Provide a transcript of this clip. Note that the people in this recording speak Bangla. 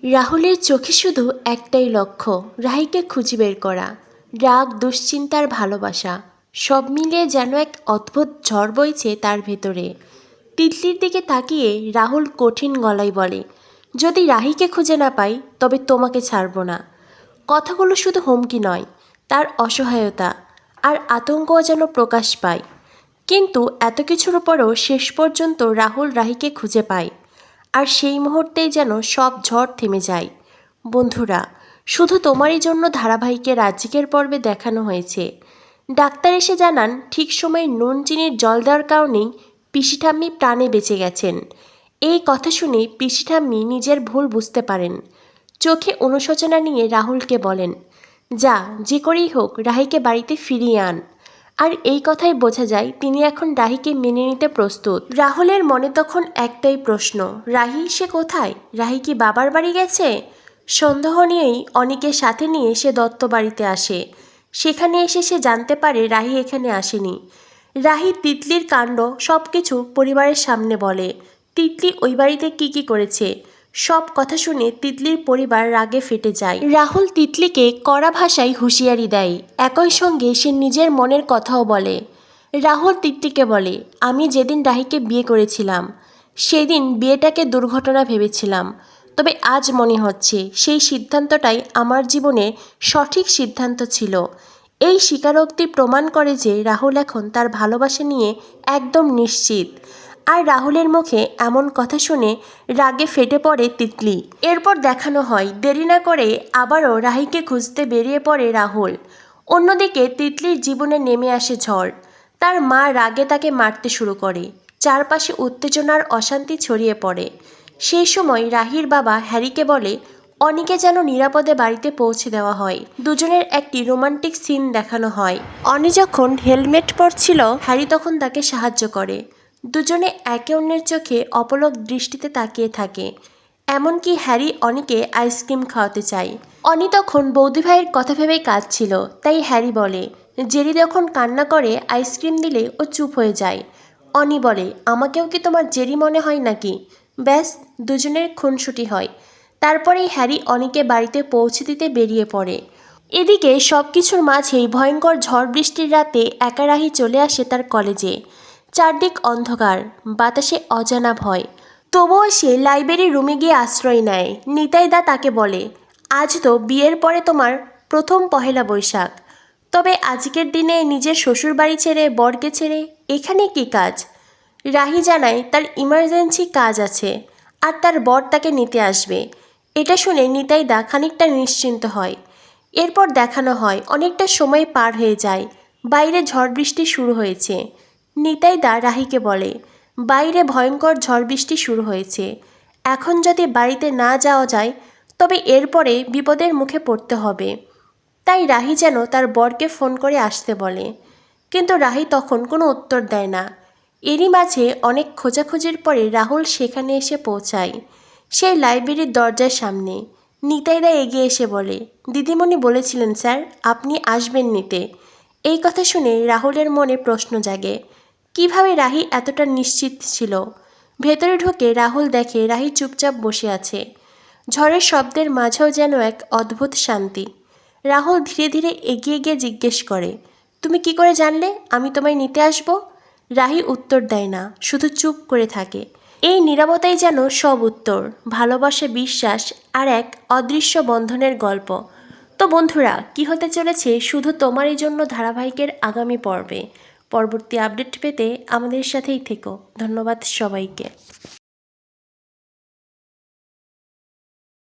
রাহুলের চোখে শুধু একটাই লক্ষ্য, রাহিকে খুঁজে বের করা। রাগ, দুশ্চিন্তার ভালোবাসা সব মিলিয়ে যেন এক অদ্ভুত ঝড় বইছে তার ভেতরে। তিতলির দিকে তাকিয়ে রাহুল কঠিন গলায় বলে, যদি রাহিকে খুঁজে না পাই তবে তোমাকে ছাড়ব না। কথাগুলো শুধু হুমকি নয়, তার অসহায়তা আর আতঙ্কও যেন প্রকাশ পায়। কিন্তু এত কিছুর পরও শেষ পর্যন্ত রাহুল রাহিকে খুঁজে পায়। আর সেই মুহূর্তেই যেন সব ঝড় থেমে যায়। বন্ধুরা, শুধু তোমারই জন্য ধারাবাহিকের আজকের পর্বে দেখানো হয়েছে। ডাক্তার এসে জানান ঠিক সময়ে নুন চিনির জল দেওয়ার কারণেই পিসি ঠাম্মি প্রাণে বেঁচে গেছেন। এই কথা শুনে পিসি ঠাম্মি নিজের ভুল বুঝতে পারেন। চোখে অনুশোচনা নিয়ে রাহুলকে বলেন, যা যে করেই হোক রাহিকে বাড়িতে ফিরিয়ে আন। আর এই কথাই বোঝা যায় তিনি এখন রাহিকে মেনে নিতে প্রস্তুত। রাহুলের মনে তখন একটাই প্রশ্ন, রাহি সে কোথায়? রাহি কি বাবার বাড়ি গেছে? সন্দেহ নিয়েই অনিকের সাথে নিয়ে সে দত্ত বাড়িতে আসে। সেখানে এসে সে জানতে পারে রাহি এখানে আসেনি। রাহি তিতলির কাণ্ড সব কিছু পরিবারের সামনে বলে। তিতলি ওই বাড়িতে কি করেছে সব কথা শুনে তিতলির পরিবার রাগে ফেটে যায়। রাহুল তিতলিকে কড়া ভাষায় হুঁশিয়ারি দেয়, একই সঙ্গে সে নিজের মনের কথাও বলে। রাহুল তিতলিকে বলে, আমি যেদিন রাহিকে বিয়ে করেছিলাম সেদিন বিয়েটাকে দুর্ঘটনা ভেবেছিলাম, তবে আজ মনে হচ্ছে সেই সিদ্ধান্তটাই আমার জীবনে সঠিক সিদ্ধান্ত ছিল। এই স্বীকারোক্তি প্রমাণ করে যে রাহুল এখন তার ভালোবাসা নিয়ে একদম নিশ্চিত। আর রাহুলের মুখে এমন কথা শুনে রাগে ফেটে পড়ে তিতলি। এরপর দেখানো হয় দেরি না করে আবারও রাহিকে খুঁজতে বেরিয়ে পড়ে রাহুল। অন্যদিকে তিতলির জীবনে নেমে আসে ঝড়। তার মা রাগে তাকে মারতে শুরু করে। চারপাশে উত্তেজনার অশান্তি ছড়িয়ে পড়ে। সেই সময় রাহির বাবা হ্যারিকে বলে অনিকে যেন নিরাপদে বাড়িতে পৌঁছে দেওয়া হয়। দুজনের একটি রোমান্টিক সিন দেখানো হয়। অনি যখন হেলমেট পরছিল হ্যারি তখন তাকে সাহায্য করে। দুজনে একে অন্যের চোখে অপলক দৃষ্টিতে তাকিয়ে থাকে। এমনকি হ্যারি অনিকে আইসক্রিম খাওয়াতে চায়। অনি তখন বৌদি ভাইয়ের কথা ভেবেই কাঁদছিল, তাই হ্যারি বলে জেরি যখন কান্না করে আইসক্রিম দিলে ও চুপ হয়ে যায়। অনি বলে, আমাকেও কি তোমার জেরি মনে হয় নাকি? ব্যাস, দুজনের খুনসুটি হয়। তারপরেই হ্যারি অনিকে বাড়িতে পৌঁছে দিতে বেরিয়ে পড়ে। এদিকে সব কিছুর মাঝেই ভয়ঙ্কর ঝড় বৃষ্টির রাতে একা রাহি চলে আসে তার কলেজে। চারদিক অন্ধকার, বাতাসে অজানা ভয়। তবুও সে লাইব্রেরি রুমে গিয়ে আশ্রয় নেয়। নিতাই দা তাকে বলে, আজ তো বিয়ের পরে তোমার প্রথম পহেলা বৈশাখ, তবে আজকের দিনে নিজের শ্বশুর বাড়ি ছেড়ে বরকে ছেড়ে এখানে কি কাজ? রাহি জানায় তার ইমার্জেন্সি কাজ আছে আর তার বর তাকে নিতে আসবে। এটা শুনে নিতাই দা খানিকটা নিশ্চিন্ত হয়। এরপর দেখানো হয় অনেকটা সময় পার হয়ে যায়, বাইরে ঝড় বৃষ্টি শুরু হয়েছে। নিতাই দা রাহিকে বলে, বাইরে ভয়ঙ্কর ঝড় বৃষ্টি শুরু হয়েছে, এখন যদি বাড়িতে না যাওয়া যায় তবে এরপরে বিপদের মুখে পড়তে হবে। তাই রাহি যেন তার বরকে ফোন করে আসতে বলে। কিন্তু রাহি তখন কোনো উত্তর দেয় না। এরই মাঝে অনেক খোঁজাখুঁজির পরে রাহুল সেখানে এসে পৌঁছায়। সেই লাইব্রেরির দরজার সামনে। নিতাইদা এগিয়ে এসে বলে, দিদিমণি বলেছিলেন স্যার আপনি আসবেন নিতে। এই কথা শুনে রাহুলের মনে প্রশ্ন জাগে, কিভাবে রাহি এতটা নিশ্চিত ছিল? ভেতরে ঢুকে রাহুল দেখে রাহি চুপচাপ বসে আছে। ঝড়ের শব্দের মাঝেও যেন এক অদ্ভুত শান্তি। রাহুল ধীরে ধীরে এগিয়ে গিয়ে জিজ্ঞেস করে, তুমি কি করে জানলে আমি তোমায় নিতে আসব? রাহি উত্তর দেয় না, শুধু চুপ করে থাকে। এই নীরবতাই যেন সব উত্তর, ভালোবাসা, বিশ্বাস আর এক অদৃশ্য বন্ধনের গল্প। তো বন্ধুরা, কি হতে চলেছে শুধু তোমারই জন্য ধারাবাহিকের আগামী পর্বে? পরবর্তী আপডেট পেতে আমাদের সাথেই থেকো। ধন্যবাদ সবাইকে।